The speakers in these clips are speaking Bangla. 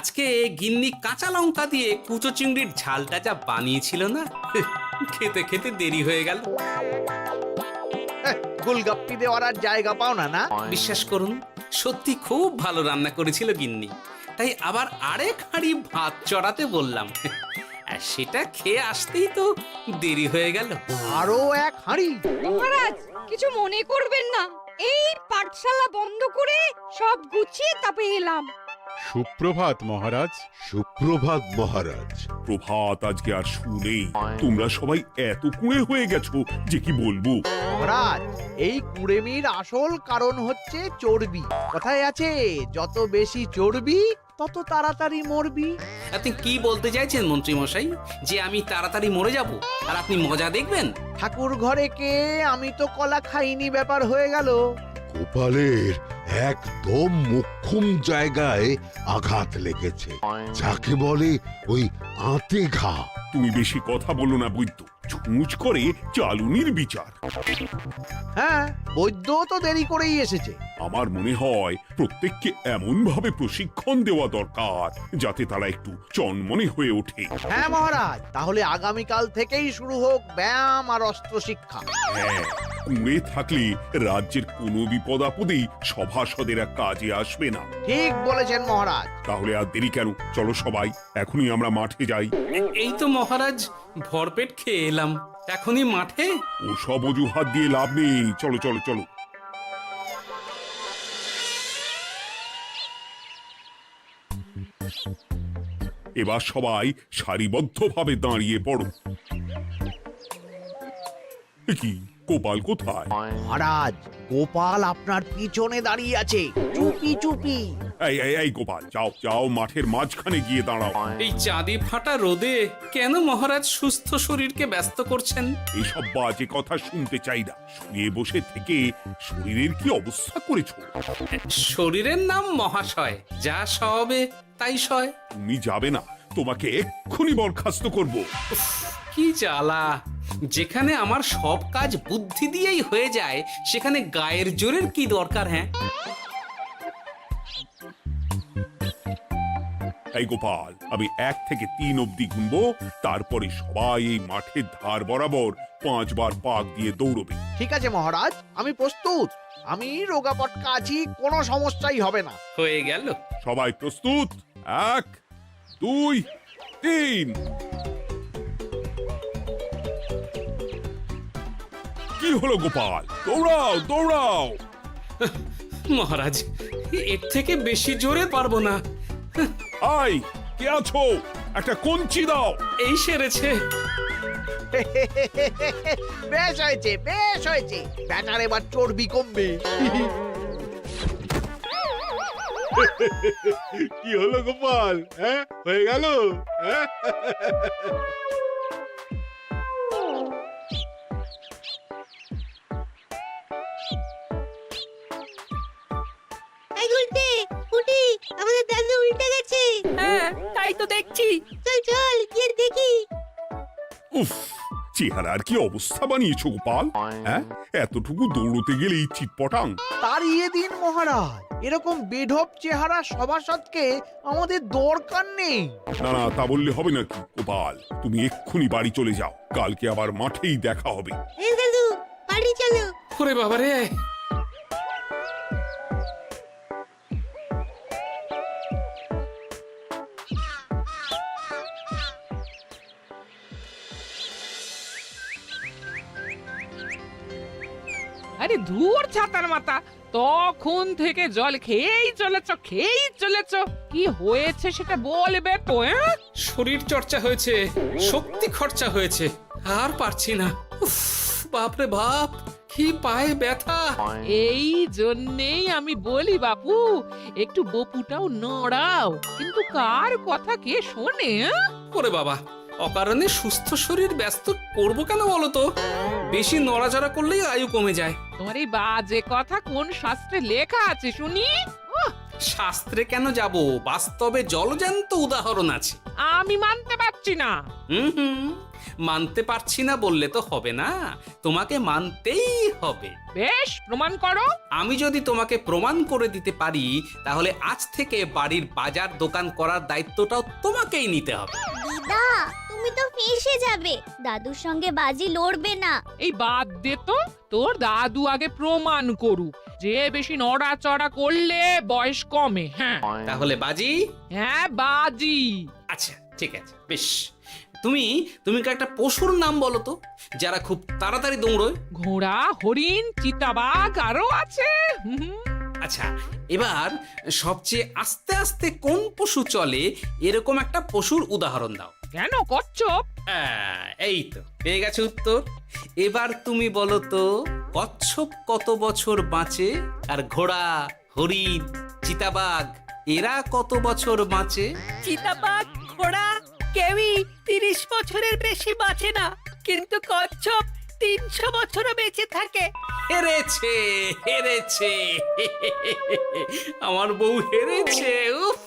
আজকে গিন্নি কাঁচা লঙ্কা দিয়ে কুচো চিংড়ির ঝালটা যা বানিয়েছিল না, খেতে খেতে দেরি হয়ে গেল। গোলগাপ্পি দেওয়ার আর জায়গা পাও না না? বিশ্বাস করুন, সত্যি খুব ভালো রান্না করেছিল গিন্নি। তাই আবার আরেক হাঁড়ি ভাত চড়াতে বললাম। আর সেটা খেয়ে আসতেই তো দেরি হয়ে গেল। আরো এক হাঁড়ি? মহারাজ কিছু মনে করবেন না, এই পাঠশালা বন্ধ করে সব গুছিয়ে তবে এলাম। সুপ্রভাত মহারাজ। সুপ্রভাত মহারাজ। প্রভাত আজকে আর শুনেই। তোমরা সবাই এত কুঁড়ে হয়ে গেছো যে কি বলবো। মহারাজ, এই কুড়েমির আসল কারণ হচ্ছে চর্বি। কথায় আছে, যত বেশি চর্বি তত তাড়াতাড়ি মরবি। আপনি কি বলতে চাইছেন মন্ত্রী মশাই, যে আমি তাড়াতাড়ি মরে যাব আর আপনি মজা দেখবেন? ঠাকুর ঘরে কে, আমি তো কলা খাইনি ব্যাপার হয়ে গেল। গোপালের একদম মোক্ষম জায়গায় আঘাত লেগেছে, যাকে বলে ওই আঁতে ঘা। তুমি বেশি কথা বলো না বৈদ্য, ছুঁচ করে চালুনির বিচার। হ্যাঁ, বৈদ্য তো দেরি করেই এসেছে। আমার মনে হয় প্রত্যেককে এমন ভাবে প্রশিক্ষণ দেওয়া দরকার যাতে তারা একটু চনমনে হয়ে ওঠে। হ্যাঁ মহারাজ, তাহলে আগামীকাল থেকেই শুরু হোক ব্যায়াম আর অস্ত্র শিক্ষা। হ্যাঁ, কুঁড়ে থাকলে রাজ্যের কোনো বিপদ আপদেই সভাসদেরা কাজে আসবে না। ঠিক বলেছেন মহারাজ। তাহলে আর দেরি কেন, চলো সবাই এখনই আমরা মাঠে যাই। এই তো মহারাজ ভরপেট খেয়ে এলাম, এখনই মাঠে? ও সব অজুহাত দিয়ে লাভ নেই, চলো চলো চলো। এবার সবাই সারিবদ্ধভাবে দাঁড়িয়ে পড়ো। এ কি, গোপাল কোথায়? মহারাজ, গোপাল আপনার পিছনে দাঁড়িয়ে আছে, চুপি চুপি। এই গোপাল, যাও যাও, মাঠের মাঝখানে গিয়ে দাঁড়াও। এই চাঁদি ফাটা রোদে কেন মহারাজ সুস্থ শরীরকে ব্যস্ত করছেন? এইসব বাজে কথা শুনতে চাই না। শুয়ে বসে থেকে শরীরের কি অবস্থা করেছো? শরীরের নাম মহাশয়, যা সবে তাই সয়। তুমি যাবে না, তোমাকে এক্ষুনি বরখাস্ত করব। কি জ্বালা! যেখানে আমার সব কাজ বুদ্ধি দিয়েই হয়ে যায়, সেখানে গায়ের জোরের কি দরকার? হ্যাঁ, এই গোপাল, আমি 1 থেকে 3 অবধি গুনবো, তারপরে সবাই এই মাঠের ধার বরাবর 5 বার পাক দিয়ে দৌড়বে। ঠিক আছে মহারাজ, আমি প্রস্তুত। আমি রোগাপটকা আছি, কোনো সমস্যাই হবে না। হয়ে গেল। সবাই প্রস্তুত? 1, 2, 3। কি হলো গোপাল, দৌড়াও দৌড়াও। মহারাজ, এর থেকে বেশি জোরে পারবো না। আই, কে আছো? একটা কঞ্চি দাও। এই সেরেছে। বেশ হয়েছে, বেশ হয়েছে। ব্যাটার এবার চর্বি কমবে। কি হলো গোপাল, হ্যাঁ হয়ে গেল? হ্যাঁ? এই উল্টে উঠি, আমাদের দাদু উল্টে গেছে। হ্যাঁ, তাই তো দেখছি। চল চল গিয়ে দেখি। উফ, চেহারার কি অবস্থা বানিয়েছো গোপাল, হ্যাঁ? এতটুকু দৌড়তে গেলেই চিটপটাং। তাড়িয়ে দিন মহারাজ, এরকম বেঢপ চেহারা সভাসদকে আমাদের দরকার নেই। না না, তা বললে হবে নাকি গোপাল? তুমি এক্ষুনি বাড়ি চলে যাও, কালকে আবার মাঠেই দেখা হবে। এই দাদু, বাড়ি চলো। ওরে বাবারে! আরে ধুর ছাতার মাথা, তখন থেকে জল খেয়েই চলেছ। কি হয়েছে সেটা বলবে তো? শরীর চর্চা হয়েছে, শক্তি খরচা হয়েছে, আর পারছি না। উফ, বাপরে বাপ, কি পায়ে ব্যথা! এই জন্যেই আমি বলি বাপু, একটু বপুটাও নড়াও। কিন্তু কার কথা কে শোনে? ওরে বাবা, অকারণে সুস্থ শরীর ব্যস্ত করবো কেন বলো তো? বেশি নড়াচড়া করলেই আয়ু কমে যায়। তোমার এই বাজে কথা কোন শাস্ত্রে লেখা আছে শুনি? শাস্ত্রে কেন যাব, বাস্তবে জলজ্যান্ত উদাহরণ আছে। আমি মানতে পারছি না। হুম, মানতে পারছি না বললে তো হবে না, তোমাকে মানতেই হবে। বেশ, প্রমাণ করো। আমি যদি তোমাকে প্রমাণ করে দিতে পারি, তাহলে আজ থেকে বাড়ির বাজার দোকান করার দায়িত্বটাও তোমাকেই নিতে হবে। দিদা তুমি তো ফেঁসে যাবে, দাদুর সঙ্গে বাজি লড়বে না। এই বাদ দে তো, তোর দাদু আগে প্রমাণ করুক যে বেশি নড়াচড়া করলে বয়স কমে। হ্যাঁ তাহলে বাজি। হ্যাঁ বাজি। আচ্ছা ঠিক আছে, বেশ। তুমি তুমি একটা পশুর নাম বলো তো, যারা খুব তাড়াতাড়ি দৌড়য়। ঘোড়া, হরিণ, চিতাবাঘ আরো আছে। আচ্ছা, এবার সবচেয়ে আস্তে আস্তে কোন পশু চলে, এরকম একটা পশুর উদাহরণ দাও। কেন কচ্ছপ? এই তো পেয়ে গেছে উত্তর। এবার তুমি বলো তো, কচ্ছপ কত বছর বাঁচে, আর ঘোড়া, হরিণ, চিতাবাঘ এরা কত বছর বাঁচে? চিতাবাঘ, ঘোড়া কেউই 30 বছরের বেশি বাঁচে না, কিন্তু কচ্ছপ 300 বছরও বেঁচে থাকে। হেরেছে, হেরেছে, আমার বউ হেরেছে। উফ,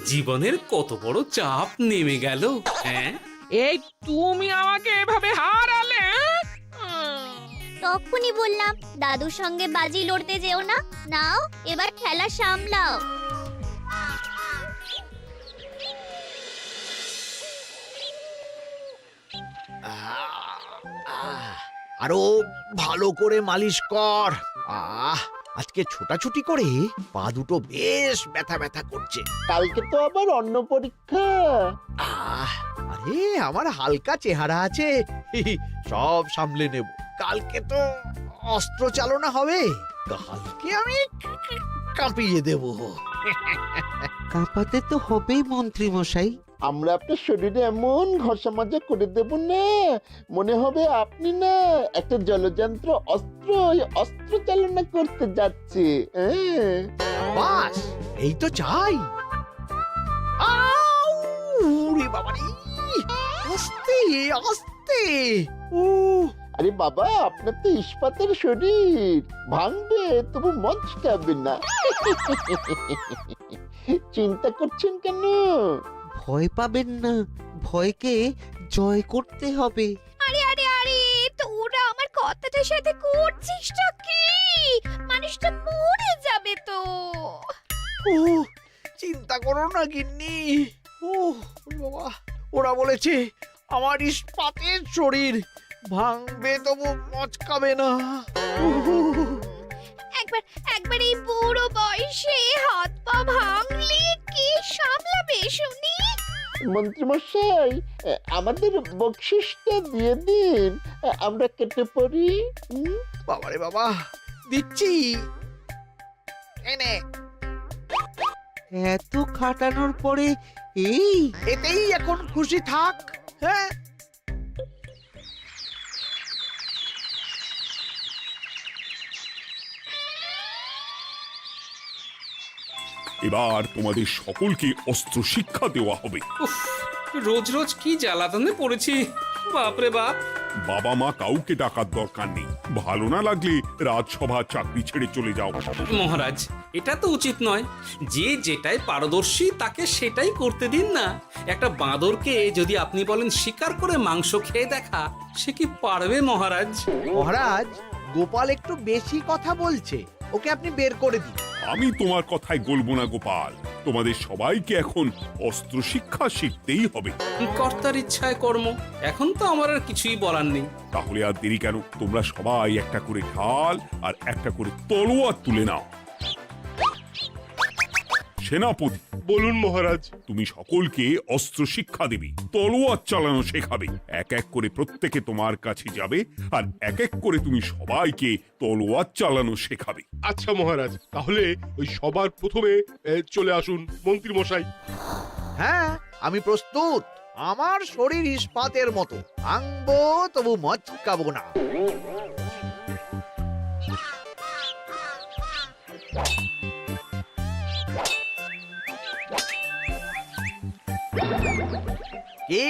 জীবনের কত বড় চাপ নেমে গেল। হ্যাঁ, এই তুমি আমাকে এভাবে হারালে। তখনই বললাম দাদুর সঙ্গে বাজি লড়তে যেও না। নাও এবার খেলা সামলাও। আরো ভালো করে মালিশ কর। আজকে ছোটাছুটি করে পা দুটো বেশ ব্যথা ব্যথা করছে। কালকে তো আবার অন্য পরীক্ষা। আরে আমার হালকা চেহারা আছে, সব সামলে নেব। কালকে তো অস্ত্র চালনা হবে, কালকে আমি কাঁপিয়ে দেব। কাঁপাতে তো হবেই মন্ত্রী মশাই। আমরা আপনার শরীরে এমন ঘষা মাজা করে দেব না, মনে হবে আপনি না একটা জলযন্ত্র অস্ত্র চালনা করতে যাচ্ছে। বাস এই তো চাই। ওরে বাবারে, আস্তে আস্তে। আরে বাবা, আপনার তো ইস্পাতের শরীর, ভাঙবে তবু মচকাবে না। চিন্তা করছেন কেন? ভয় পাবেন না, ভয়কে জয় করতে হবে। আরে আরে আরে, তোরা আমার কথাটার সাথে করছিসটা কি? মানুষটা মরে যাবে তো। চিন্তা করো না গিন্নি। বাবা, ওরা বলেছে আমার ইস্পাতের শরীর, ভাঙবে তবু মচকাবে না। একবার এই বুড়ো বয়সে হাত পা ভাঙলে কি সামলাবে শুনি? মন্ত্রীমশাই, আমাদের বকশিসটা দিয়ে দিন, আমরা কেটে পড়ি। বাবারে বাবা, দিচ্ছি। এনে এত খাটানোর পরে এতেই এখন খুশি থাক। হ্যাঁ, এবার তোমাদের সকলকে অস্ত্র শিক্ষা দেওয়া হবে। উফ, রোজ রোজ কি জ্বালাতনে পড়েছি, বাপরে বাপ। বাবা মা কাউকে ডাকার দরকার নেই, ভালো না লাগলে রাজসভা চাকরি ছেড়ে চলে যাও। মহারাজ, এটা তো উচিত নয়। যে যেটাই পারদর্শী তাকে সেটাই করতে দিন না। একটা বাঁদরকে যদি আপনি বলেন শিকার করে মাংস খেয়ে দেখা, সে কি পারবে মহারাজ? মহারাজ, গোপাল একটু বেশি কথা বলছে, ওকে আপনি বের করে দিন। আমি তোমার কথায় গলবো না গোপাল, তোমাদের সবাইকে এখন অস্ত্র শিক্ষা শিখতেই হবে। কর্তার ইচ্ছায় কর্ম, এখন তো আমার আর কিছুই বলার নেই। তাহলে আর দেরি কেন, তোমরা সবাই একটা করে ঢাল আর একটা করে তলোয়ার তুলে নাও। সেনাপতি, বলুন মহারাজ। তুমি সকলকে অস্ত্র শিক্ষা দেবে, তলোয়ার চালানো শেখাবে। এক এক করে প্রত্যেকে তোমার কাছে যাবে আর এক এক করে তুমি সবাইকে তলোয়ার চালানো শেখাবে। আচ্ছা মহারাজ, তাহলে ওই সবার প্রথমে চলে আসুন মন্ত্রী মশাই। হ্যাঁ, আমি প্রস্তুত। আমার শরীর ইস্পাতের মতো, ভাঙবো তবু মচকাবো না। কি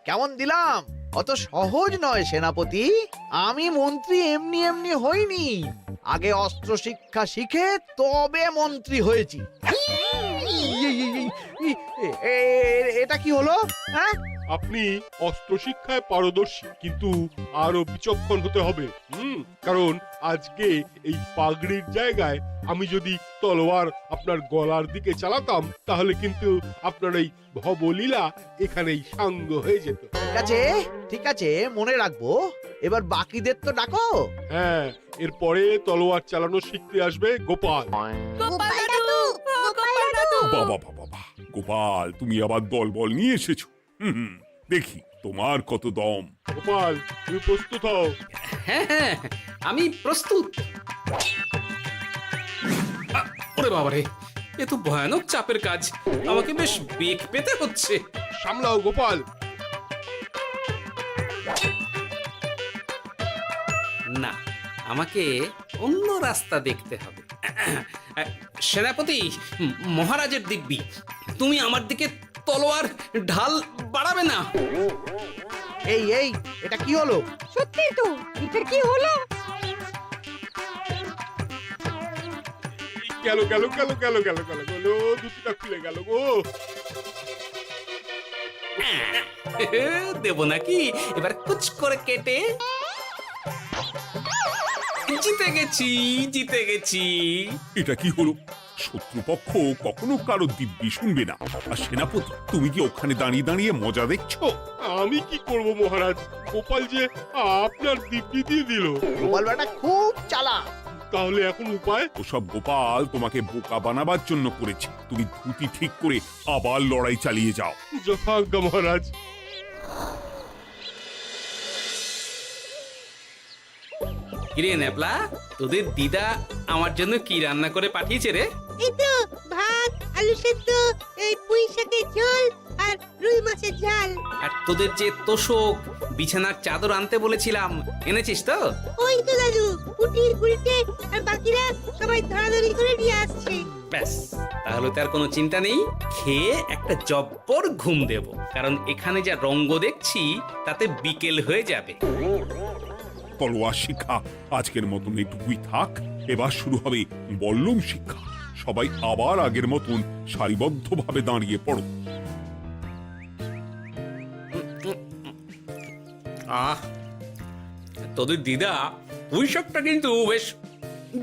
কেমন দিলাম? অত সহজ নয় সেনাপতি। আমি মন্ত্রী এমনি এমনি হইনি, আগে অস্ত্র শিক্ষা শিখে তবে মন্ত্রী হয়েছি। এটা কি হলো? হ্যাঁ, আপনি অস্ত্র শিক্ষায় পারদর্শী, কিন্তু আরো বিচক্ষণ হতে হবে। কারণ আজকে এই পাগড়ির জায়গায় আমি যদি তলোয়ার আপনার গলার দিকে চালাতাম, তাহলে কিন্তু আপনার এই ভবলীলা এখানেই সাঙ্গ হয়ে যেত। ঠিক আছে, মনে রাখবো। এবার বাকিদের তো ডাকো। হ্যাঁ, এরপরে তলোয়ার চালানো শিখতে আসবে গোপাল। গোপাল দাদু, গোপাল দাদু। বাবা বাবা বাবা, গোপাল তুমি আবার দল বল নিয়ে এসেছো। দেখি তোমার কত দম। গোপাল, তুমি প্রস্তুত হও। হ্যাঁ হ্যাঁ, আমি প্রস্তুত। ওরে বাবারে, এ তো ভয়ানক চাপের কাজ। আমাকে বেশ বেগ পেতে হচ্ছে। সামলাও গোপাল। না, আমাকে অন্য রাস্তা দেখতে হবে। সেনাপতি, মহারাজের দিব্যি, তুমি আমার দিকে তলোয়ার ঢাল বাড়াবে না। এই এটা কি হলো? সত্যি তো, এটা কি হলো? গেল গেল গেল গেল গেল গেল গেল, দুটিটা খুলে গেল গো। দেব নাকি এবার কুচ করে কেটে? জিতে গেছি, জিতে গেছি। এটা কি হলো? শত্রুপক্ষ কখনো কারো দিব্যি শুনবে না। আর সেনাপতি, তুমি কি ওখানে দাঁড়িয়ে দাঁড়িয়ে মজা দেখছো? আমি কি করব মহারাজ, গোপাল যে আপনার দিব্যি দিয়ে দিল। গোপাল বেটা খুব চালাক। তাহলে এখন উপায়? ওসব গোপাল তোমাকে বোকা বানাবার জন্য করেছে। তুমি ধুতি ঠিক করে আবার লড়াই চালিয়ে যাও। যথাজ্ঞা মহারাজ। কিরে ন্যাপলা, তোদের দিদা আমার জন্য কি রান্না করে পাঠিয়েছে রে? এই তো ভাত, আলু সেদ্ধ, এই পুঁই শাকের ঝোল আর রুই মাছের ঝাল। আর তোদের যে তোষক, বিছানার চাদর আনতে বলেছিলাম, এনেছিস তো? ওই তো দাদু, পুটির গুলটে আর বাকিরা সবাই ধরাধরি করে নিয়ে আসছে। ব্যাস, তাহলে তো আর কোনো চিন্তা নেই। খেয়ে একটা জব্বর ঘুম দেব, কারণ এখানে যা রঙ্গ দেখছি তাতে বিকেল হয়ে যাবে। তলোয়ার শিক্ষা আজকের মতন এটুকুই থাক। এবার শুরু হবে বল্লম শিক্ষা। সবাই আবার আগের মতন সারিবদ্ধভাবে দাঁড়িয়ে পড়ো। আহ, তোদের দিদা ওই সবটা কিন্তু বেশ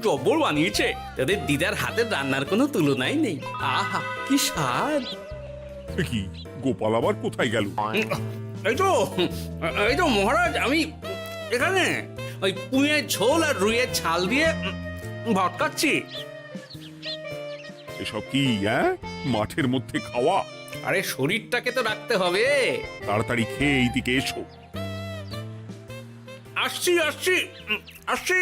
জব্বর বানিয়েছে। তোদের দিদার হাতের রান্নার কোনো তুলনাই নেই। আহা, কি স্বাদ! এ কি, গোপাল আবার কোথায় গেল? এই তো মহারাজ, আমি এখানে ওই পুঁয়ের ঝোল আর রুইয়ের ছাল দিয়ে ভাত খাচ্ছি। এসব কি মাঠের মধ্যে খাওয়া? আরে শরীরটাকে তো রাখতে হবে। তাড়াতাড়ি খেয়ে এইদিকে এসো। আসছি আসছি আসছি।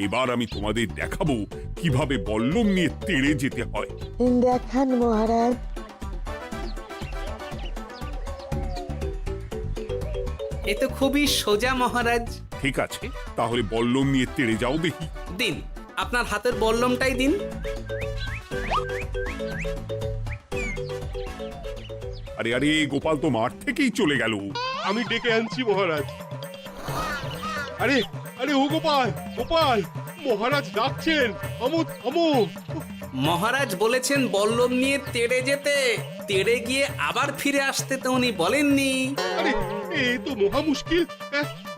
এবার আমি তোমাদের দেখাবো কিভাবে বল্লম নিয়ে তেড়ে যেতে হয়। দেখান মহারাজ। এ তো খুবই সোজা মহারাজ। ঠিক আছে, তাহলে বল্লম নিয়ে তেড়ে যাও দেখি। দিন, আপনার হাতের বল্লমটাই দিন। আরে আরে, গোপাল তো মাঠ থেকেই চলে গেল। আমি ডেকে আনছি মহারাজ। আরে আরে, ও গোপাল, গোপাল, মহারাজ ডাকছেন, থামো থামো। মহারাজ বলেছেন বল্লম নিয়ে তেড়ে যেতে। তেড়ে গিয়ে আবার ফিরে আসতে তো উনি বলেননি। আরে, এ তো মহা মুশকিল।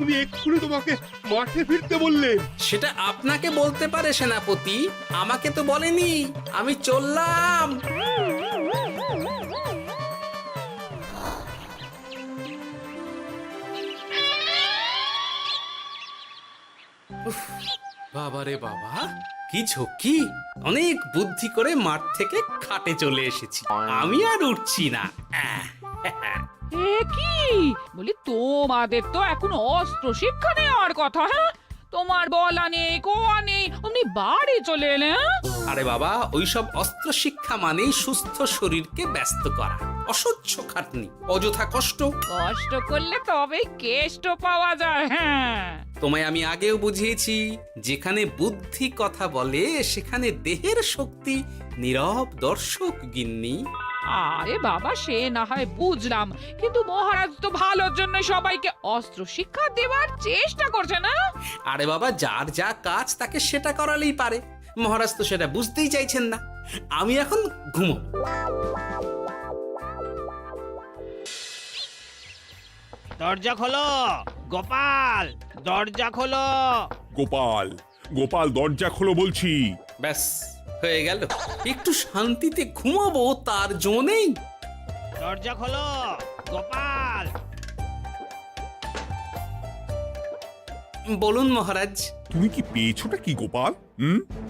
উনি এক্ষুনি তোমাকে মাঠে ফিরতে বললেন। সেটা আপনাকে বলতে পারে সেনাপতি, আমাকে তো বলেনি। আমি চললাম। বাবারে বাবা, কি ঝক্কি! অনেক বুদ্ধি করে মাঠ থেকে খাটে চলে এসেছি। আমি আর উঠছি না। এ কি বলি, তোমাদের তো এখন অস্ত্র শিক্ষা নেওয়ার কথা। হ্যাঁ, তোমার বলা নেই, কোয়া নেই, অমনি বাড়ি চলে এলে। আরে বাবা, ওইসব অস্ত্র শিক্ষা মানেই সুস্থ শরীরকে ব্যস্ত করা, অসহ্য খাটনি, অযথা কষ্ট। কষ্ট করলে তবেই কেষ্ট পাওয়া যায়। হ্যাঁ, তোমায় আমি আগেও বুঝিয়েছি, যেখানে বুদ্ধি কথা বলে সেখানে দেহের শক্তি নীরব দর্শক গিন্নি। আরে বাবা, সে না হয় বুঝলাম, কিন্তু মহারাজ তো ভালোর জন্য সবাইকে অস্ত্র শিক্ষা দেওয়ার চেষ্টা করছে না? আরে বাবা, যার যা কাজ তাকে সেটা করালেই পারে। মহারাজ তো সেটা বুঝতেই চাইছেন না। আমি এখন ঘুমো। দরজা খোলো গোপাল, দরজা খোলো। গোপাল, গোপাল দরজা খোলো বলছি। ব্যাস হয়ে গেল। একটু শান্তিতে ঘুমাবো তার জো নেই। দরজা খোলো গোপাল। বলুন মহারাজ। তুমি কি পেয়েছোটা কি গোপাল?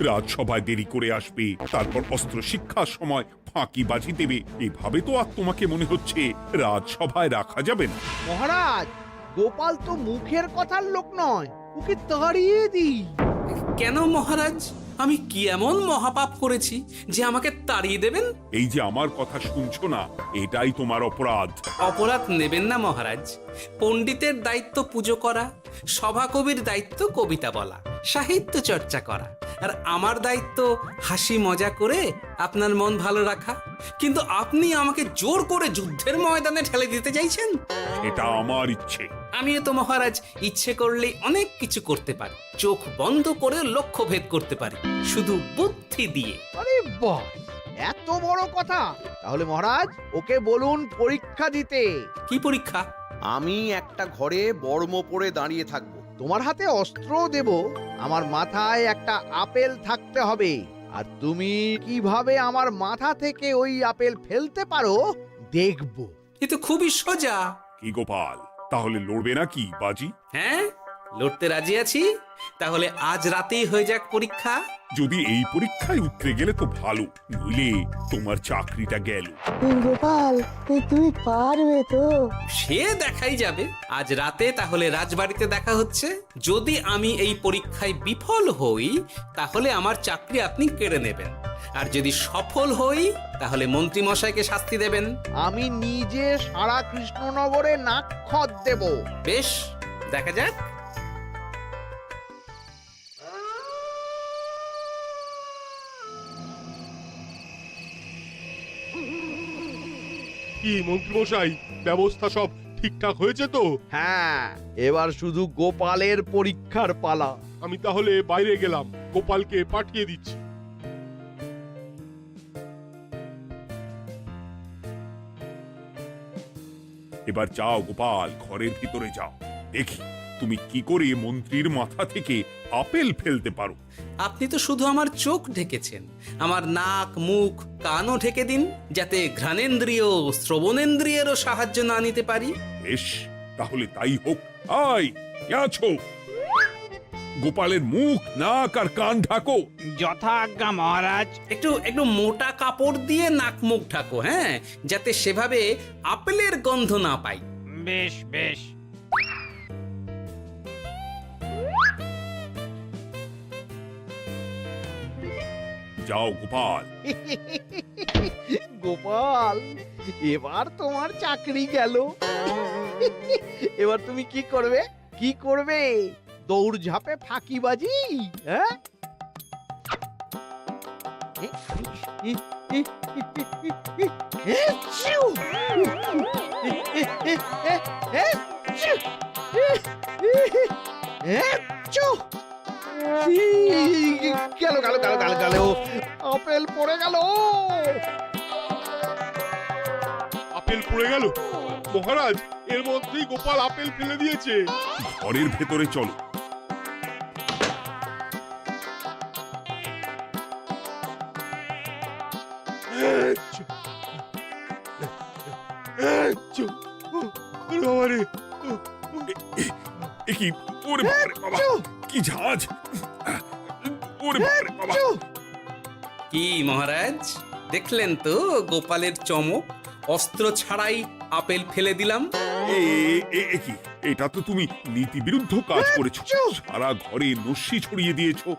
রাজসভায় দেরি করে আসবে, তারপর অস্ত্র শিক্ষার সময় ফাঁকিবাজি দেবে, এভাবে তো আর তোমাকে মনে হচ্ছে রাজসভায় রাখা যাবে না। মহারাজ, গোপাল তো মুখের কথার লোক নয়, ওকে তাড়িয়ে দিই। কেন মহারাজ? আমি কি এমন মহাপাপ করেছি যে আমাকে তাড়িয়ে দেবেন? এই যে আমার কথা শুনছো না, এটাই তোমার অপরাধ। অপরাধ নেবেন না মহারাজ। পণ্ডিতের দায়িত্ব পুজো করা, সভাকবির দায়িত্ব কবিতা বলা, সাহিত্য চর্চা করা, আর আমার দায়িত্ব হাসি মজা করে আপনার মন ভালো রাখা। কিন্তু আপনি আমাকে জোর করে যুদ্ধের ময়দানে ঠেলে দিতে চাইছেন। এটা আমার ইচ্ছে। আমিও তো মহারাজ ইচ্ছে করলেই অনেক কিছু করতে পারি। চোখ বন্ধ করে লক্ষ্য ভেদ করতে পারি, শুধু বুদ্ধি দিয়ে। আরে বাহ, এত বড় কথা! তাহলে মহারাজ, ওকে বলুন পরীক্ষা দিতে। কি পরীক্ষা? আমি একটা ঘরে বর্ম পরে দাঁড়িয়ে থাকবো। তোমার হাতে অস্ত্র দেব, আমার মাথায় একটা আপেল থাকতে হবে, আর তুমি কিভাবে আমার মাথা থেকে ওই আপেল ফেলতে পারো দেখব। এ তো খুবই সোজা। কি গোপাল, তাহলে লড়বে নাকি বাজি? হ্যাঁ, লড়তে রাজি আছি। তাহলে আজ রাতেই হয়ে যাক পরীক্ষা। যদি এই পরীক্ষায় উতরে গেলে তো ভালো, নইলে তোমার চাকরিটা গেল। গোপাল, তুমি পারবে তো? সে দেখাই যাবে। আজ রাতে তাহলে রাজবাড়িতে দেখা হচ্ছে। যদি আমি এই পরীক্ষায় বিফল হই, তাহলে আমার চাকরি আপনি কেড়ে নেবেন। আর যদি সফল হই, তাহলে মন্ত্রী মশাইকে শাস্তি দেবেন। আমি নিজে সারা কৃষ্ণনগরে নাক্ষত দেব। বেশ, দেখা যাক। কি মন্ত্রীমশাই, ব্যবস্থা সব ঠিকঠাক হয়েছে তো? হ্যাঁ, এবার শুধু গোপালের পরীক্ষার পালা। আমি তাহলে বাইরে গেলাম, গোপালকে পাঠিয়ে দিচ্ছি। এবার যাও গোপাল, ঘরের ভিতরে যাও, দেখি তুমি কি করে মন্ত্রীর মাথা থেকে আপেল ফেলতে পারো। আপনি তো শুধু আমার চোখ ঢেকেছেন, আমার নাক, মুখ, কানও ঢেকে দিন, যাতে ঘ্রাণেন্দ্রিয়, শ্রবণেন্দ্রিয়েরও সাহায্য না নিতে পারি। বেশ, তাহলে তাই হোক। আয়, কে আছো? গোপালের মুখ, নাক আর কান ঢাকো। যথাজ্ঞা মহারাজ। একটু একটু মোটা কাপড় দিয়ে নাক মুখ ঢাকো, হ্যাঁ, যাতে সেভাবে আপেলের গন্ধ না পাই। বেশ বেশ। যাও গোপাল। গোপাল, এবার তোমার চাকরি গেল। এবার তুমি কি করবে? কি করবে? দৌড় ঝাঁপে ফাঁকিবাজি? হ্যাঁ? গেল গেল গেল গেল গেল, আপেল পড়ে গেল। আপেল পড়ে গেল? মহারাজ, এর মধ্যেই গোপাল আপেল ফেলে দিয়েছে। ঘরের ভেতরে চলো। কি ওরে বাবারে বাবা, কি ঝাঁজ! ওরে বাবারে বাবা। কি মহারাজ, দেখলেন তো গোপালের চমক? অস্ত্র ছাড়াই আপেল ফেলে দিলাম। কি, এটা তো তুমি নীতি বিরুদ্ধ কাজ করেছো। সারা ঘরে নস্যি ছড়িয়ে দিয়েছো।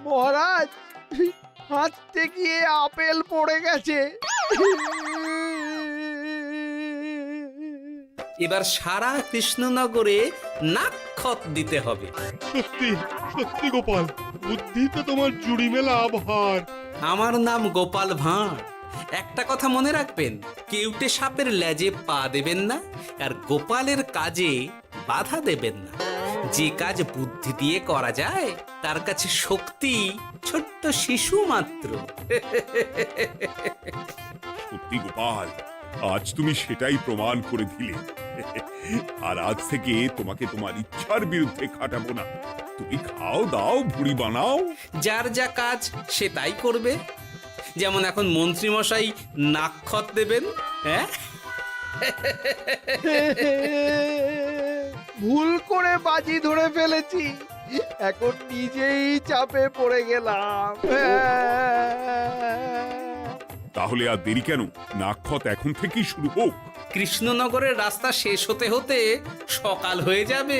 মহারাজ, হাঁটতে গিয়ে আপেল পড়ে গেছে। এবার সারা কৃষ্ণনগরে নাক্ষত দিতে হবে। সত্যি সত্যি গোপাল, বুদ্ধিতে তোমার জুড়ি মেলা ভার। আমার নাম গোপাল ভাঁড়। একটা কথা মনে রাখবেন, কেউটে সাপের লেজে পা দেবেন না, আর গোপালের কাজে বাধা দেবেন না। যে কাজ বুদ্ধি দিয়ে করা যায় তার কাছে শক্তি ছোট্ট শিশু মাত্র। সত্যি গোপাল, আজ তুমি সেটাই প্রমাণ করে দিলে। আর আজ থেকে তোমাকে তোমার ইচ্ছার বিরুদ্ধে খাটাবো না। তুমি খাও দাও, ভুড়ি বানাও। যার যা কাজ সে তাই করবে। যেমন এখন মন্ত্রী মশাই নাক্ষত দেবেন। হ্যাঁ, ভুল করে বাজি ধরে ফেলেছি, এখন নিজেই চাপে পড়ে গেলাম। তাহলে আর দেরি কেন? নাক্ষত এখন থেকেই শুরু হোক। কৃষ্ণনগরের রাস্তা শেষ হতে হতে সকাল হয়ে যাবে।